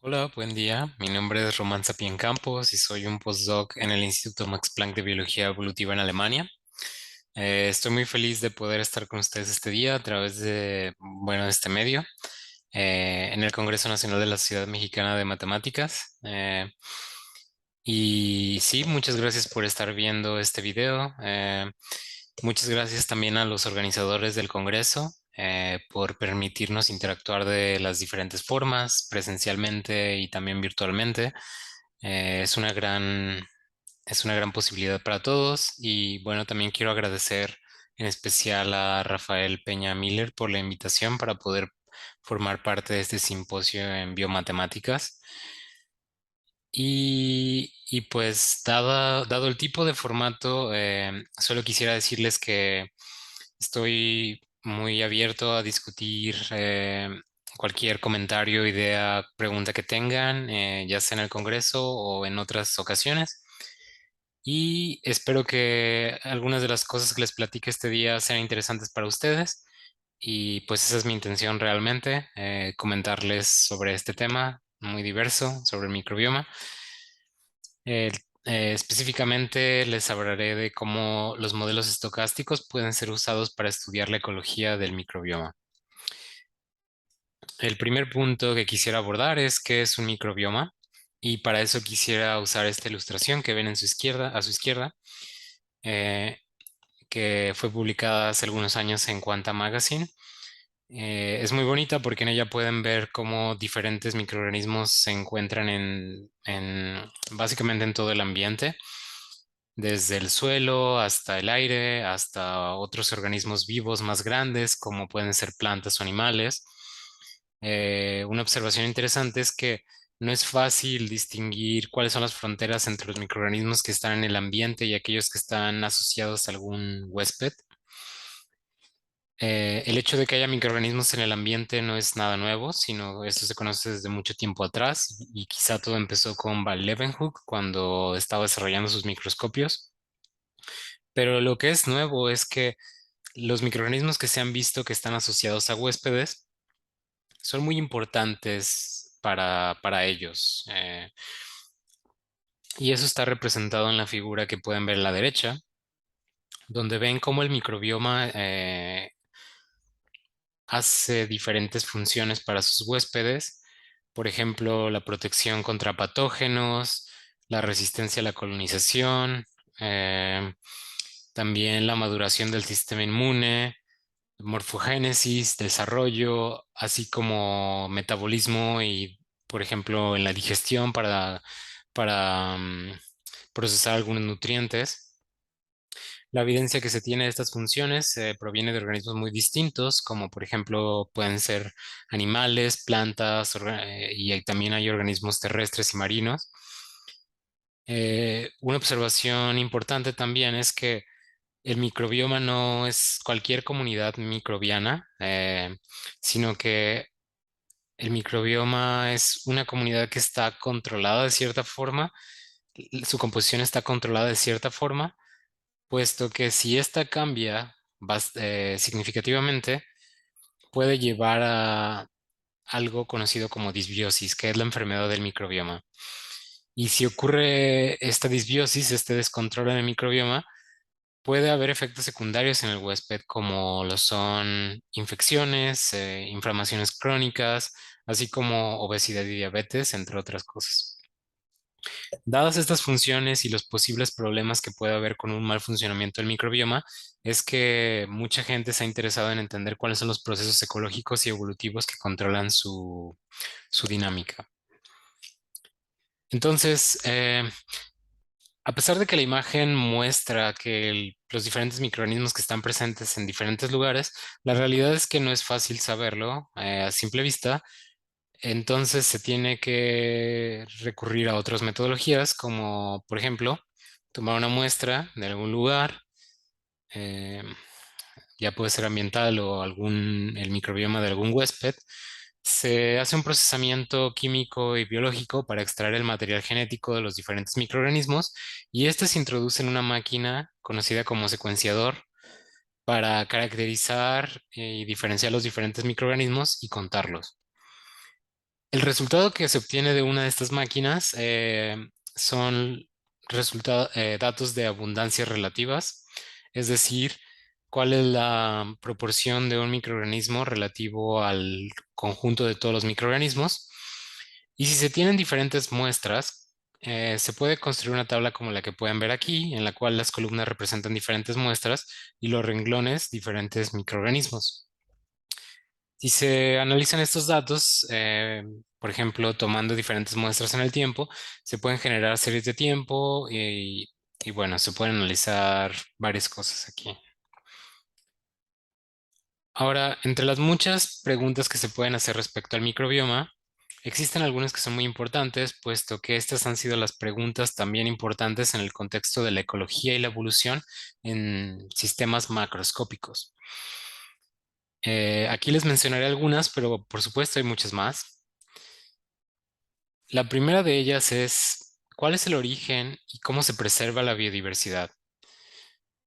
Hola, buen día. Mi nombre es Román Sapien Campos y soy un postdoc en el Instituto Max Planck de Biología Evolutiva en Alemania. Estoy muy feliz de poder estar con ustedes este día a través de este medio, en el Congreso Nacional de la Sociedad Mexicana de Matemáticas. Y sí, muchas gracias por estar viendo este video. Muchas gracias también a los organizadores del Congreso por permitirnos interactuar de las diferentes formas, presencialmente y también virtualmente. Eh, es una gran, es una gran posibilidad para todos y bueno, también quiero agradecer en especial a Rafael Peña Miller por la invitación para poder formar parte de este simposio en biomatemáticas. Y pues dado el tipo de formato, solo quisiera decirles que estoy muy abierto a discutir cualquier comentario, idea, pregunta que tengan, ya sea en el Congreso o en otras ocasiones. Y espero que algunas de las cosas que les platique este día sean interesantes para ustedes. Y pues esa es mi intención realmente, comentarles sobre este tema muy diverso, sobre el microbioma. Eh, Específicamente les hablaré de cómo los modelos estocásticos pueden ser usados para estudiar la ecología del microbioma. El primer punto que quisiera abordar es qué es un microbioma y para eso quisiera usar esta ilustración que ven en a su izquierda, eh, que fue publicada hace algunos años en Quanta Magazine. Es muy bonita porque en ella pueden ver cómo diferentes microorganismos se encuentran básicamente en todo el ambiente, desde el suelo hasta el aire, hasta otros organismos vivos más grandes, como pueden ser plantas o animales. Una observación interesante es que no es fácil distinguir cuáles son las fronteras entre los microorganismos que están en el ambiente y aquellos que están asociados a algún huésped. El hecho de que haya microorganismos en el ambiente no es nada nuevo, sino esto se conoce desde mucho tiempo atrás y quizá todo empezó con Val Leeuwenhoek cuando estaba desarrollando sus microscopios. Pero lo que es nuevo es que los microorganismos que se han visto que están asociados a huéspedes son muy importantes para ellos. Y eso está representado en la figura que pueden ver a la derecha, donde ven cómo el microbioma hace diferentes funciones para sus huéspedes. Por ejemplo, la protección contra patógenos, la resistencia a la colonización, eh, también la maduración del sistema inmune, morfogénesis, desarrollo, así como metabolismo y, por ejemplo, en la digestión para procesar algunos nutrientes. La evidencia que se tiene de estas funciones proviene de organismos muy distintos, como por ejemplo pueden ser animales, plantas, también hay organismos terrestres y marinos. Una observación importante también es que el microbioma no es cualquier comunidad microbiana, sino que el microbioma es una comunidad que está controlada de cierta forma, su composición está controlada de cierta forma, puesto que si esta cambia significativamente, puede llevar a algo conocido como disbiosis, que es la enfermedad del microbioma. Y si ocurre esta disbiosis, este descontrol en el microbioma, puede haber efectos secundarios en el huésped, como lo son infecciones, inflamaciones crónicas, así como obesidad y diabetes, entre otras cosas. Dadas estas funciones y los posibles problemas que puede haber con un mal funcionamiento del microbioma, es que mucha gente se ha interesado en entender cuáles son los procesos ecológicos y evolutivos que controlan su dinámica. Entonces, a pesar de que la imagen muestra que los diferentes microorganismos que están presentes en diferentes lugares, la realidad es que no es fácil saberlo a simple vista. Entonces se tiene que recurrir a otras metodologías, como por ejemplo, tomar una muestra de algún lugar, eh, ya puede ser ambiental o el microbioma de algún huésped. Se hace un procesamiento químico y biológico para extraer el material genético de los diferentes microorganismos y este se introduce en una máquina conocida como secuenciador para caracterizar y diferenciar los diferentes microorganismos y contarlos. El resultado que se obtiene de una de estas máquinas son datos de abundancias relativas, es decir, cuál es la proporción de un microorganismo relativo al conjunto de todos los microorganismos. Y si se tienen diferentes muestras, se puede construir una tabla como la que pueden ver aquí, en la cual las columnas representan diferentes muestras y los renglones diferentes microorganismos. Si se analizan estos datos, por ejemplo, tomando diferentes muestras en el tiempo, se pueden generar series de tiempo y bueno, se pueden analizar varias cosas aquí. Ahora, entre las muchas preguntas que se pueden hacer respecto al microbioma, existen algunas que son muy importantes, puesto que estas han sido las preguntas también importantes en el contexto de la ecología y la evolución en sistemas macroscópicos. Aquí les mencionaré algunas, pero por supuesto hay muchas más. La primera de ellas es, ¿cuál es el origen y cómo se preserva la biodiversidad?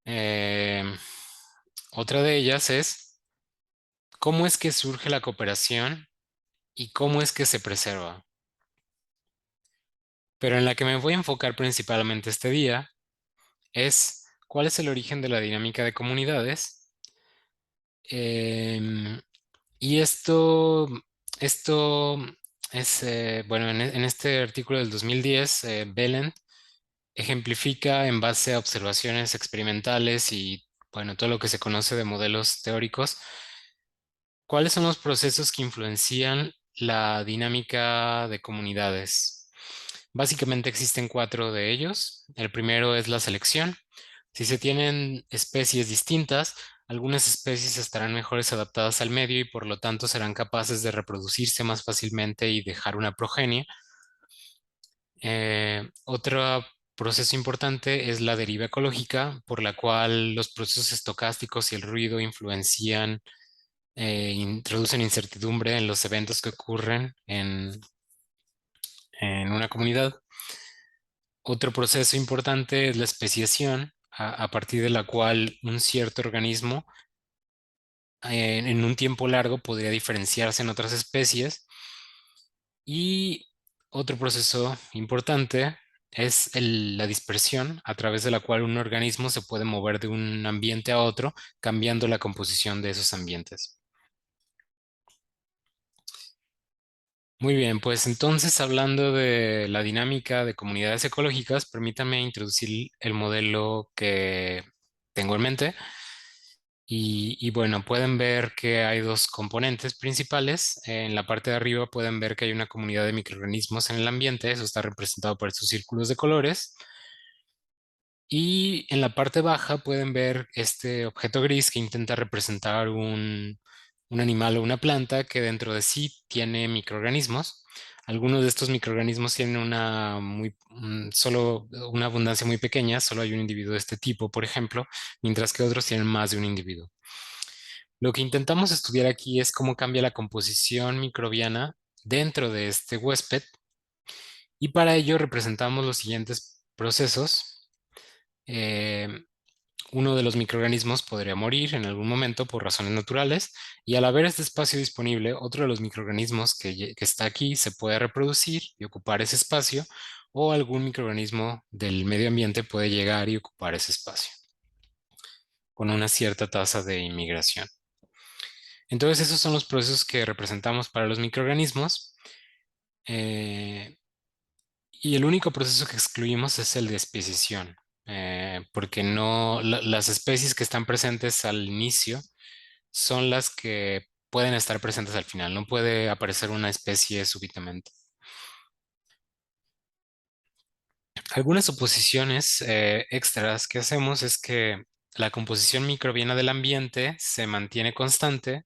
Eh, Otra de ellas es, ¿cómo es que surge la cooperación y cómo es que se preserva? Pero en la que me voy a enfocar principalmente este día es, ¿cuál es el origen de la dinámica de comunidades? Em, y esto es, bueno, en este artículo del 2010, Belend ejemplifica en base a observaciones experimentales y, bueno, todo lo que se conoce de modelos teóricos, cuáles son los procesos que influencian la dinámica de comunidades. Básicamente existen cuatro de ellos. El primero es la selección. Si se tienen especies distintas, algunas especies estarán mejores adaptadas al medio y por lo tanto serán capaces de reproducirse más fácilmente y dejar una progenie. Otro proceso importante es la deriva ecológica, por la cual los procesos estocásticos y el ruido influencian, introducen incertidumbre en los eventos que ocurren en una comunidad. Otro proceso importante es la especiación, a partir de la cual un cierto organismo en un tiempo largo podría diferenciarse en otras especies. Y otro proceso importante es la dispersión, a través de la cual un organismo se puede mover de un ambiente a otro, cambiando la composición de esos ambientes. Muy bien, pues entonces hablando de la dinámica de comunidades ecológicas, permítame introducir el modelo que tengo en mente. Y bueno, pueden ver que hay dos componentes principales. En la parte de arriba pueden ver que hay una comunidad de microorganismos en el ambiente, eso está representado por estos círculos de colores. Y en la parte baja pueden ver este objeto gris que intenta representar un animal o una planta que dentro de sí tiene microorganismos. Algunos de estos microorganismos tienen solo una abundancia muy pequeña, solo hay un individuo de este tipo, por ejemplo, mientras que otros tienen más de un individuo. Lo que intentamos estudiar aquí es cómo cambia la composición microbiana dentro de este huésped y para ello representamos los siguientes procesos. Eh, Uno de los microorganismos podría morir en algún momento por razones naturales y al haber este espacio disponible, otro de los microorganismos que está aquí se puede reproducir y ocupar ese espacio o algún microorganismo del medio ambiente puede llegar y ocupar ese espacio con una cierta tasa de inmigración. Entonces, esos son los procesos que representamos para los microorganismos. eh, y el único proceso que excluimos es el de especiación, porque las especies que están presentes al inicio son las que pueden estar presentes al final. No puede aparecer una especie súbitamente. Algunas suposiciones extras que hacemos es que la composición microbiana del ambiente se mantiene constante.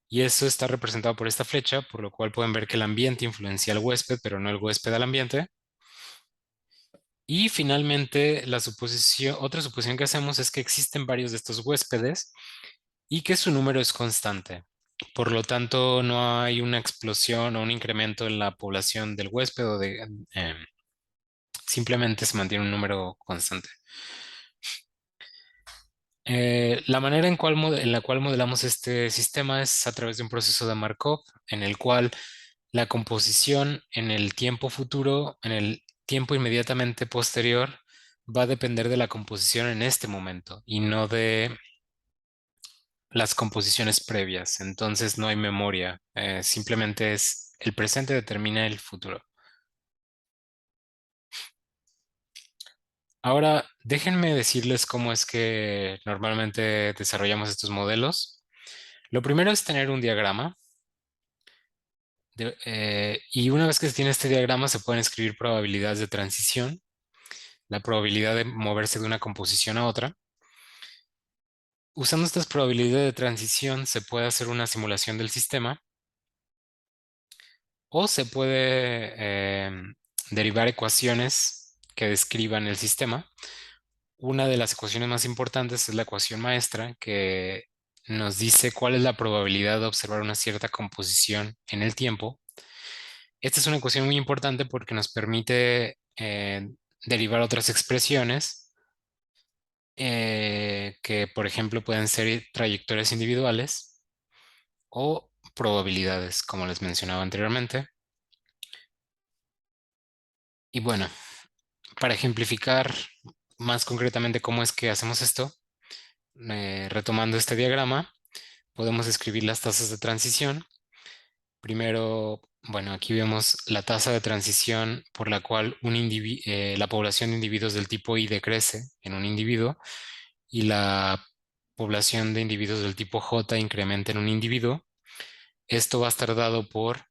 Y eso está representado por esta flecha, por lo cual pueden ver que el ambiente influencia al huésped, pero no el huésped al ambiente. Y finalmente, otra suposición que hacemos es que existen varios de estos huéspedes y que su número es constante. Por lo tanto, no hay una explosión o un incremento en la población del huésped eh, simplemente se mantiene un número constante. La manera en la cual modelamos este sistema es a través de un proceso de Markov, en el cual La composición en el tiempo futuro, en el tiempo inmediatamente posterior, va a depender de la composición en este momento y no de las composiciones previas. Entonces no hay memoria, simplemente es el presente determina el futuro. Ahora, déjenme decirles cómo es que normalmente desarrollamos estos modelos. Lo primero es tener un diagrama y una vez que se tiene este diagrama se pueden escribir probabilidades de transición, la probabilidad de moverse de una composición a otra. Usando estas probabilidades de transición se puede hacer una simulación del sistema o se puede derivar ecuaciones que describan el sistema. Una de las ecuaciones más importantes es la ecuación maestra, que nos dice cuál es la probabilidad de observar una cierta composición en el tiempo. Esta es una ecuación muy importante porque nos permite derivar otras expresiones que, por ejemplo, pueden ser trayectorias individuales o probabilidades, como les mencionaba anteriormente. Y bueno, para ejemplificar más concretamente cómo es que hacemos esto, retomando este diagrama, podemos escribir las tasas de transición. Primero, bueno, aquí vemos la tasa de transición por la cual la población de individuos del tipo I decrece en un individuo y la población de individuos del tipo J incrementa en un individuo. Esto va a estar dado por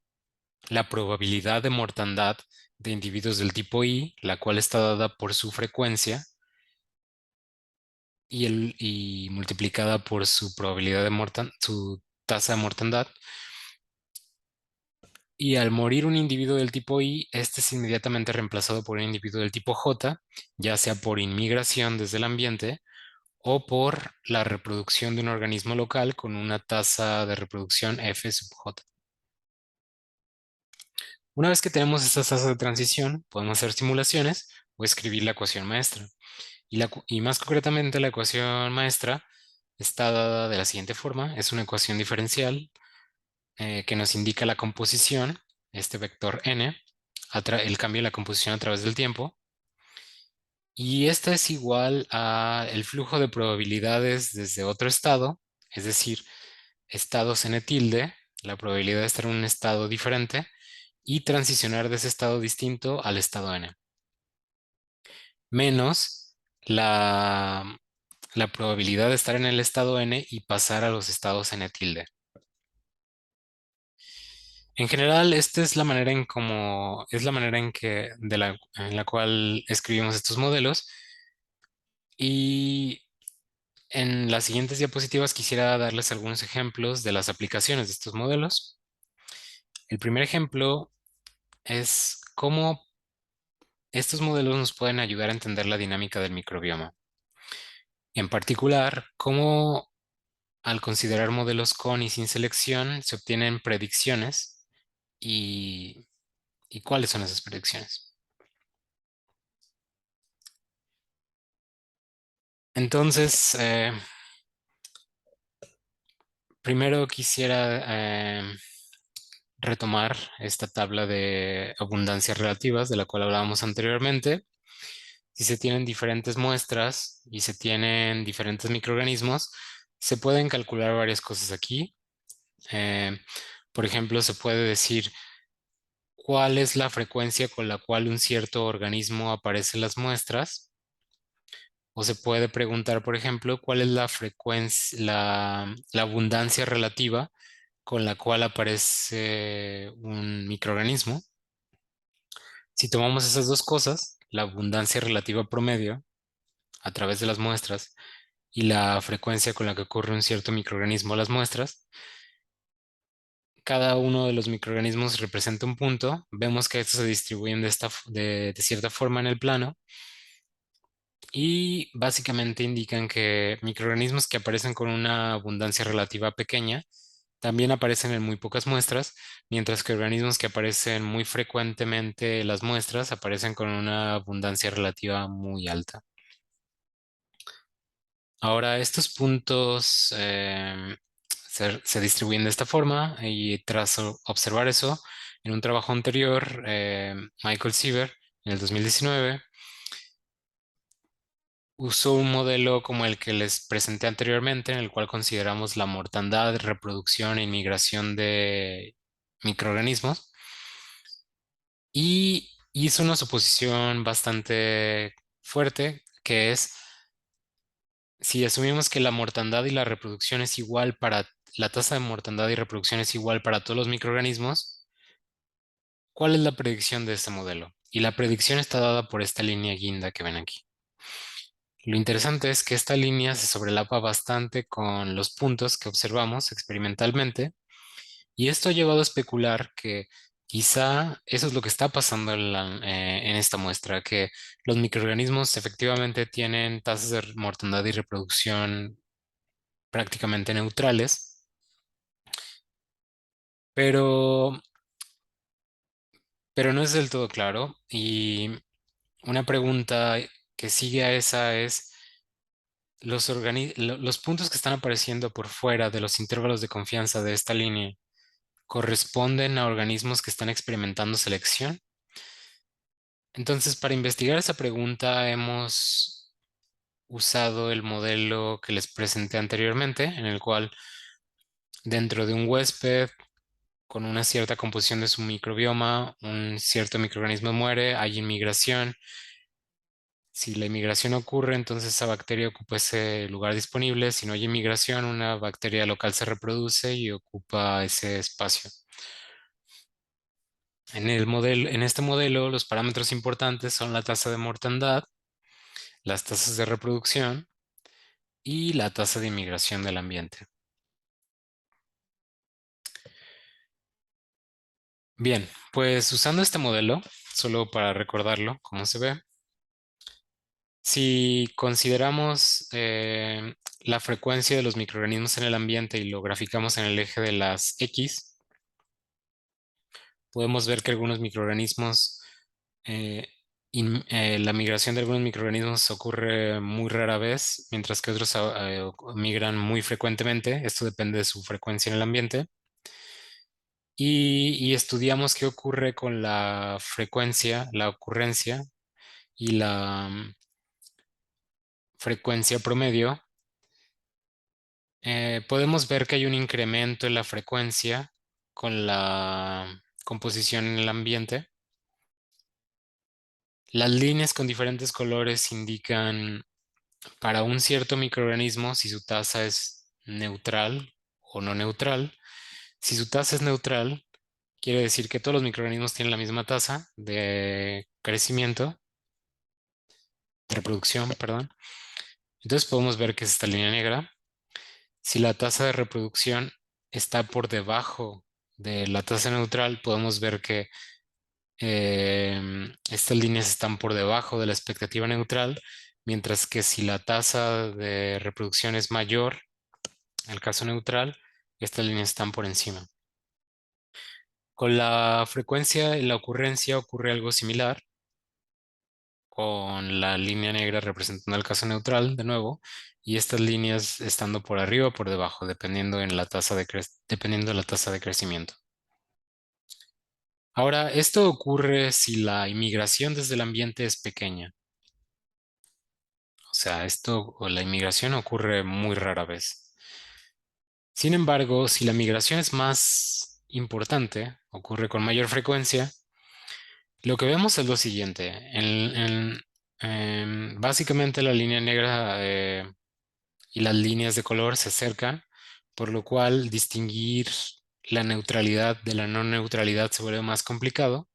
la probabilidad de mortandad de individuos del tipo I, la cual está dada por su frecuencia y multiplicada por su probabilidad de su tasa de mortandad. Y al morir un individuo del tipo I, este es inmediatamente reemplazado por un individuo del tipo J, ya sea por inmigración desde el ambiente o por la reproducción de un organismo local con una tasa de reproducción F sub J. Una vez que tenemos estas tasas de transición, podemos hacer simulaciones o escribir la ecuación maestra. Y más concretamente, la ecuación maestra está dada de la siguiente forma. Es una ecuación diferencial que nos indica la composición, este vector n, el cambio de la composición a través del tiempo. Y esta es igual a el flujo de probabilidades desde otro estado, es decir, estados n tilde, la probabilidad de estar en un estado diferente, y transicionar de ese estado distinto al estado n, menos la probabilidad de estar en el estado n y pasar a los estados n tilde. En general, esta es la manera es la manera en la cual escribimos estos modelos. Y en las siguientes diapositivas quisiera darles algunos ejemplos de las aplicaciones de estos modelos. El primer ejemplo es cómo estos modelos nos pueden ayudar a entender la dinámica del microbioma. En particular, cómo al considerar modelos con y sin selección se obtienen predicciones y, y cuáles son esas predicciones. Entonces, primero quisiera retomar esta tabla de abundancias relativas de la cual hablábamos anteriormente. Si se tienen diferentes muestras y se tienen diferentes microorganismos, se pueden calcular varias cosas aquí. Eh, por ejemplo, se puede decir cuál es la frecuencia con la cual un cierto organismo aparece en las muestras. O se puede preguntar, por ejemplo, cuál es la frecuencia, la abundancia relativa con la cual aparece un microorganismo. Si tomamos esas dos cosas, la abundancia relativa promedio a través de las muestras y la frecuencia con la que ocurre un cierto microorganismo a las muestras, cada uno de los microorganismos representa un punto. Vemos que estos se distribuyen de cierta forma en el plano y básicamente indican que microorganismos que aparecen con una abundancia relativa pequeña también aparecen en muy pocas muestras, mientras que organismos que aparecen muy frecuentemente en las muestras aparecen con una abundancia relativa muy alta. Ahora, estos puntos se distribuyen de esta forma y tras observar eso, En un trabajo anterior, Michael Siever, en el 2019, usó un modelo como el que les presenté anteriormente, en el cual consideramos la mortandad, reproducción e inmigración de microorganismos, y hizo una suposición bastante fuerte, que es, si asumimos que la mortandad y la reproducción es igual para, la tasa de mortandad y reproducción es igual para todos los microorganismos, ¿cuál es la predicción de este modelo? Y la predicción está dada por esta línea guinda que ven aquí. Lo interesante es que esta línea se sobrelapa bastante con los puntos que observamos experimentalmente, y esto ha llevado a especular que quizá eso es lo que está pasando en esta muestra, que los microorganismos efectivamente tienen tasas de mortandad y reproducción prácticamente neutrales, pero, pero no es del todo claro. Y una pregunta que sigue a esa es, los puntos que están apareciendo por fuera de los intervalos de confianza de esta línea corresponden a organismos que están experimentando selección. Entonces, para investigar esa pregunta, hemos usado el modelo que les presenté anteriormente, en el cual dentro de un huésped con una cierta composición de su microbioma, un cierto microorganismo muere, hay inmigración. Si la inmigración ocurre, entonces esa bacteria ocupa ese lugar disponible. Si no hay inmigración, una bacteria local se reproduce y ocupa ese espacio. En este modelo, los parámetros importantes son la tasa de mortandad, las tasas de reproducción y la tasa de inmigración del ambiente. Bien, pues usando este modelo, solo para recordarlo cómo se ve, si consideramos la frecuencia de los microorganismos en el ambiente y lo graficamos en el eje de las X, podemos ver que algunos microorganismos, eh, la migración de algunos microorganismos ocurre muy rara vez, mientras que otros migran muy frecuentemente. Esto depende de su frecuencia en el ambiente. Y estudiamos qué ocurre con la frecuencia, la ocurrencia y la frecuencia promedio. Podemos ver que hay un incremento en la frecuencia con la composición en el ambiente. Las líneas con diferentes colores indican para un cierto microorganismo si su tasa es neutral o no neutral. Si su tasa es neutral, quiere decir que todos los microorganismos tienen la misma tasa de crecimiento, de reproducción, perdón. Entonces podemos ver que es esta línea negra. Si la tasa de reproducción está por debajo de la tasa neutral, podemos ver que estas líneas están por debajo de la expectativa neutral, mientras que si la tasa de reproducción es mayor, en el caso neutral, estas líneas están por encima. Con la frecuencia y la ocurrencia ocurre algo similar, con la línea negra representando el caso neutral de nuevo, y estas líneas estando por arriba o por debajo, dependiendo de la tasa de crecimiento. Ahora, esto ocurre si la inmigración desde el ambiente es pequeña. O sea, esto o la inmigración ocurre muy rara vez. Sin embargo, si la migración es más importante, ocurre con mayor frecuencia, lo que vemos es lo siguiente. Básicamente la línea negra y las líneas de color se acercan, por lo cual distinguir la neutralidad de la no neutralidad se vuelve más complicado.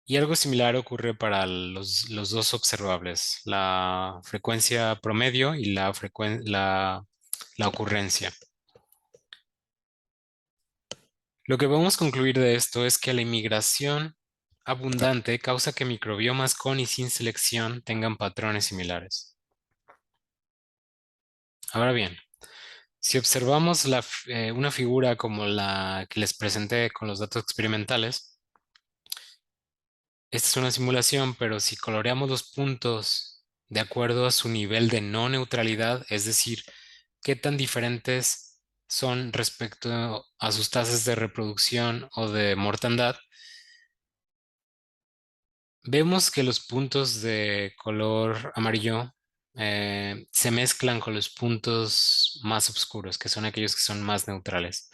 Y algo similar ocurre para los dos observables, la frecuencia promedio y la ocurrencia. Lo que podemos concluir de esto es que la inmigración abundante causa que microbiomas con y sin selección tengan patrones similares. Ahora bien, si observamos una figura como la que les presenté con los datos experimentales, esta es una simulación, pero si coloreamos los puntos de acuerdo a su nivel de no neutralidad, es decir, qué tan diferentes son respecto a sus tasas de reproducción o de mortandad, vemos que los puntos de color amarillo se mezclan con los puntos más oscuros, que son aquellos que son más neutrales.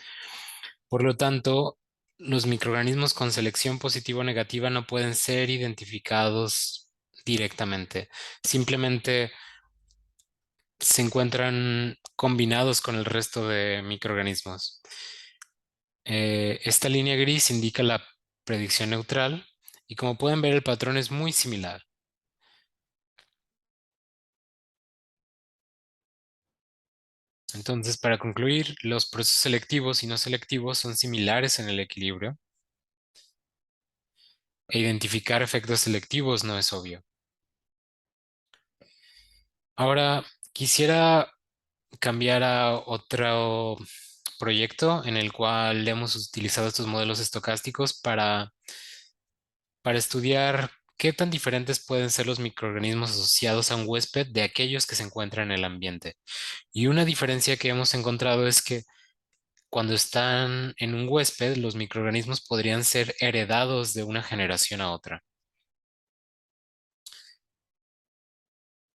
Por lo tanto, los microorganismos con selección positiva o negativa no pueden ser identificados directamente. Simplemente se encuentran combinados con el resto de microorganismos. Esta línea gris indica la predicción neutral y como pueden ver el patrón es muy similar. Entonces, para concluir, los procesos selectivos y no selectivos son similares en el equilibrio e identificar efectos selectivos no es obvio. Ahora, quisiera cambiar a otro proyecto en el cual hemos utilizado estos modelos estocásticos para estudiar qué tan diferentes pueden ser los microorganismos asociados a un huésped de aquellos que se encuentran en el ambiente. Y una diferencia que hemos encontrado es que cuando están en un huésped, los microorganismos podrían ser heredados de una generación a otra.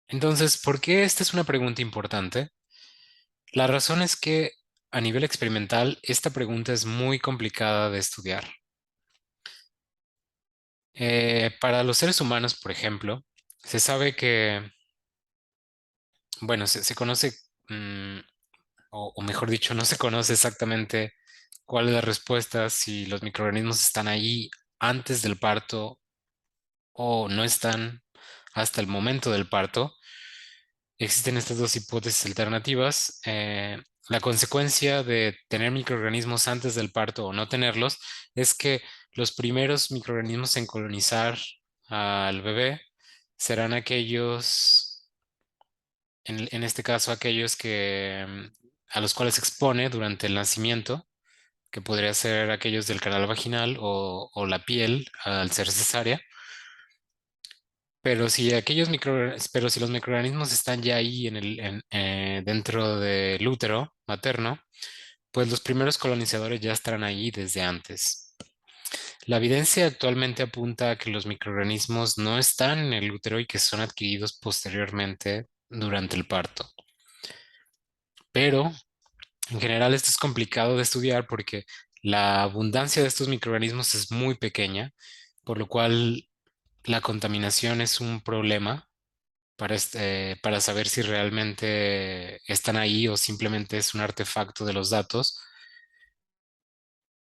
Entonces, ¿por qué esta es una pregunta importante? La razón es que a nivel experimental, esta pregunta es muy complicada de estudiar. Para los seres humanos, por ejemplo, se sabe que, bueno, se conoce, o mejor dicho, no se conoce exactamente cuál es la respuesta si los microorganismos están ahí antes del parto o no están hasta el momento del parto. Existen estas dos hipótesis alternativas. La consecuencia de tener microorganismos antes del parto o no tenerlos es que los primeros microorganismos en colonizar al bebé serán aquellos, en este caso, aquellos que, a los cuales se expone durante el nacimiento, que podría ser aquellos del canal vaginal o la piel al ser cesárea. Pero si los microorganismos están ya ahí dentro del útero materno, pues los primeros colonizadores ya estarán ahí desde antes. La evidencia actualmente apunta a que los microorganismos no están en el útero y que son adquiridos posteriormente durante el parto. Pero en general esto es complicado de estudiar porque la abundancia de estos microorganismos es muy pequeña, por lo cual la contaminación es un problema para saber si realmente están ahí o simplemente es un artefacto de los datos.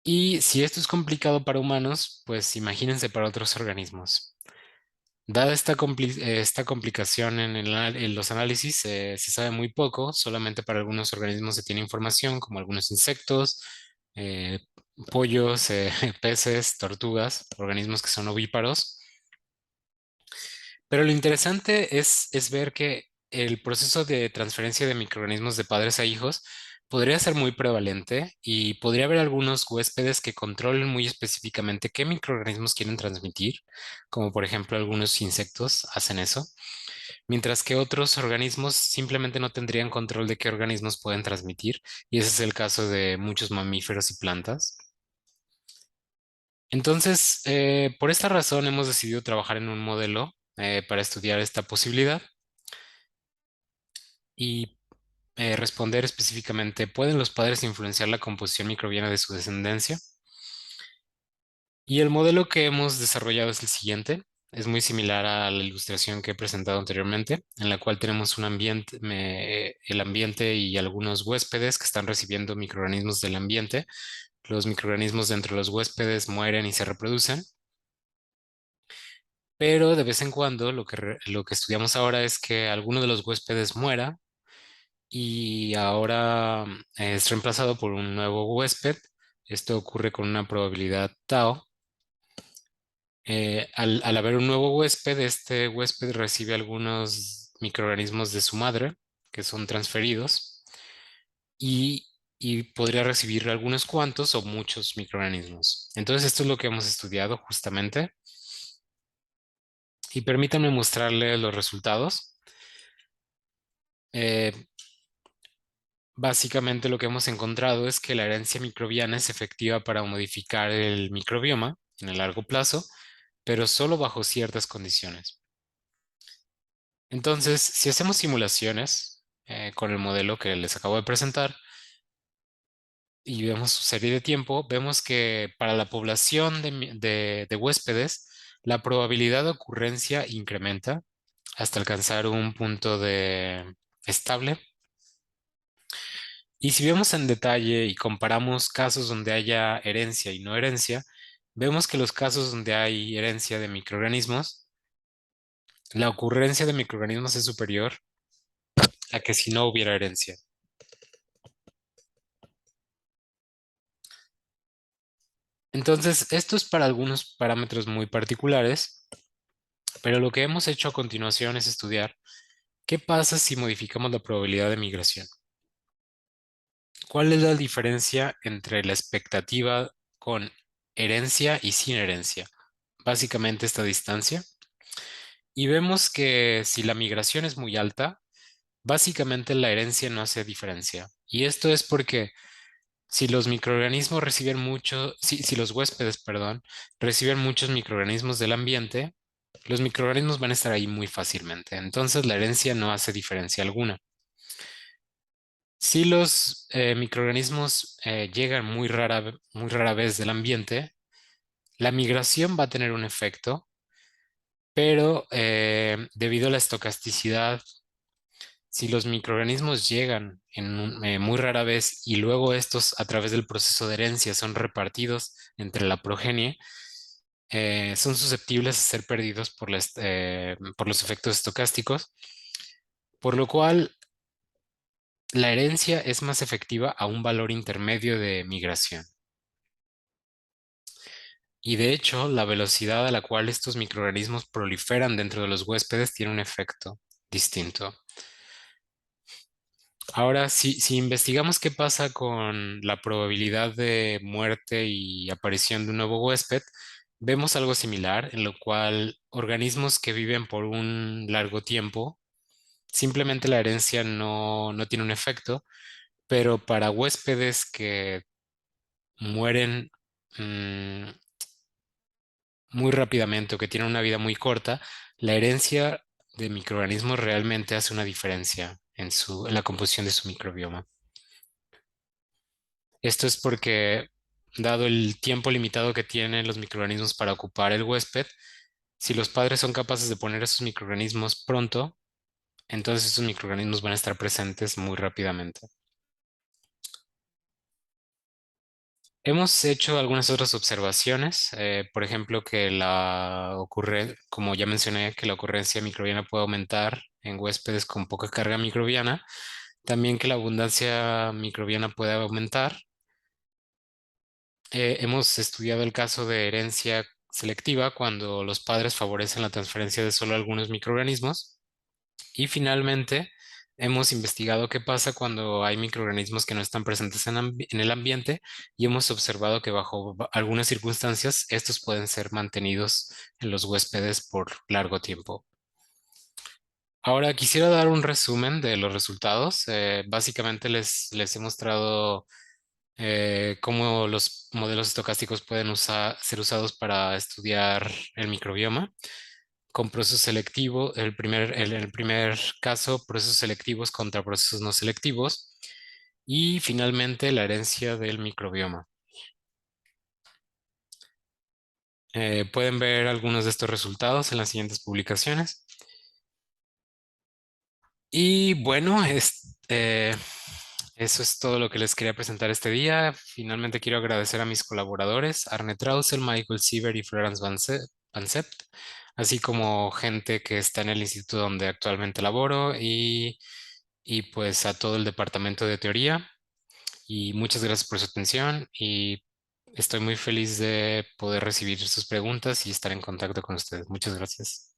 Y si esto es complicado para humanos, pues imagínense para otros organismos. Dada esta complicación en los análisis, se sabe muy poco, solamente para algunos organismos se tiene información, como algunos insectos, eh, pollos, peces, tortugas, organismos que son ovíparos. Pero lo interesante es ver que el proceso de transferencia de microorganismos de padres a hijos podría ser muy prevalente y podría haber algunos huéspedes que controlen muy específicamente qué microorganismos quieren transmitir, como por ejemplo algunos insectos hacen eso, mientras que otros organismos simplemente no tendrían control de qué organismos pueden transmitir, y ese es el caso de muchos mamíferos y plantas. Entonces, por esta razón hemos decidido trabajar en un modelo para estudiar esta posibilidad y responder específicamente, ¿pueden los padres influenciar la composición microbiana de su descendencia? Y el modelo que hemos desarrollado es el siguiente. Es muy similar a la ilustración que he presentado anteriormente, en la cual tenemos un ambiente, el ambiente y algunos huéspedes que están recibiendo microorganismos del ambiente. Los microorganismos dentro de los huéspedes mueren y se reproducen, pero de vez en cuando lo que estudiamos ahora es que alguno de los huéspedes muera y ahora es reemplazado por un nuevo huésped. Esto ocurre con una probabilidad tau. Al haber un nuevo huésped, este huésped recibe algunos microorganismos de su madre que son transferidos y, y podría recibir algunos cuantos o muchos microorganismos. Entonces, esto es lo que hemos estudiado justamente y permítanme mostrarle los resultados. Eh, Básicamente lo que hemos encontrado es que la herencia microbiana es efectiva para modificar el microbioma en el largo plazo, pero solo bajo ciertas condiciones. Entonces, si hacemos simulaciones con el modelo que les acabo de presentar y vemos su serie de tiempo, vemos que para la población de huéspedes, la probabilidad de ocurrencia incrementa hasta alcanzar un punto de estable. Y si vemos en detalle y comparamos casos donde haya herencia y no herencia, vemos que los casos donde hay herencia de microorganismos, la ocurrencia de microorganismos es superior a que si no hubiera herencia. Entonces, esto es para algunos parámetros muy particulares, pero lo que hemos hecho a continuación es estudiar qué pasa si modificamos la probabilidad de migración. ¿Cuál es la diferencia entre la expectativa con herencia y sin herencia? Básicamente esta distancia. Y vemos que si la migración es muy alta, básicamente la herencia no hace diferencia. Y esto es porque si los microorganismos reciben mucho, si los huéspedes, perdón, reciben muchos microorganismos del ambiente, los microorganismos van a estar ahí muy fácilmente. Entonces la herencia no hace diferencia alguna. Si los microorganismos llegan muy rara vez del ambiente, la migración va a tener un efecto, pero debido a la estocasticidad, si los microorganismos llegan muy rara vez y luego estos a través del proceso de herencia son repartidos entre la progenie, son susceptibles a ser perdidos por los efectos estocásticos, por lo cual la herencia es más efectiva a un valor intermedio de migración. Y de hecho, la velocidad a la cual estos microorganismos proliferan dentro de los huéspedes tiene un efecto distinto. Ahora, si investigamos qué pasa con la probabilidad de muerte y aparición de un nuevo huésped, vemos algo similar, en lo cual organismos que viven por un largo tiempo, simplemente la herencia no tiene un efecto, pero para huéspedes que mueren mm, muy rápidamente o que tienen una vida muy corta, la herencia de microorganismos realmente hace una diferencia en la composición de su microbioma. Esto es porque, dado el tiempo limitado que tienen los microorganismos para ocupar el huésped, si los padres son capaces de poner esos microorganismos pronto, entonces esos microorganismos van a estar presentes muy rápidamente. Hemos hecho algunas otras observaciones, por ejemplo, como ya mencioné, que la ocurrencia microbiana puede aumentar en huéspedes con poca carga microbiana, también que la abundancia microbiana puede aumentar. Hemos estudiado el caso de herencia selectiva cuando los padres favorecen la transferencia de solo algunos microorganismos. Y finalmente, hemos investigado qué pasa cuando hay microorganismos que no están presentes en el ambiente y hemos observado que bajo algunas circunstancias estos pueden ser mantenidos en los huéspedes por largo tiempo. Ahora quisiera dar un resumen de los resultados. Básicamente les he mostrado cómo los modelos estocásticos pueden ser usados para estudiar el microbioma con procesos selectivos, el primer caso, procesos selectivos contra procesos no selectivos y finalmente la herencia del microbioma. Pueden ver algunos de estos resultados en las siguientes publicaciones. Y bueno, eso es todo lo que les quería presentar este día. Finalmente quiero agradecer a mis colaboradores, Arne Trausel, Michael Siever y Florence Van Sept, así como gente que está en el instituto donde actualmente laboro y pues a todo el departamento de teoría. Y muchas gracias por su atención y estoy muy feliz de poder recibir sus preguntas y estar en contacto con ustedes. Muchas gracias.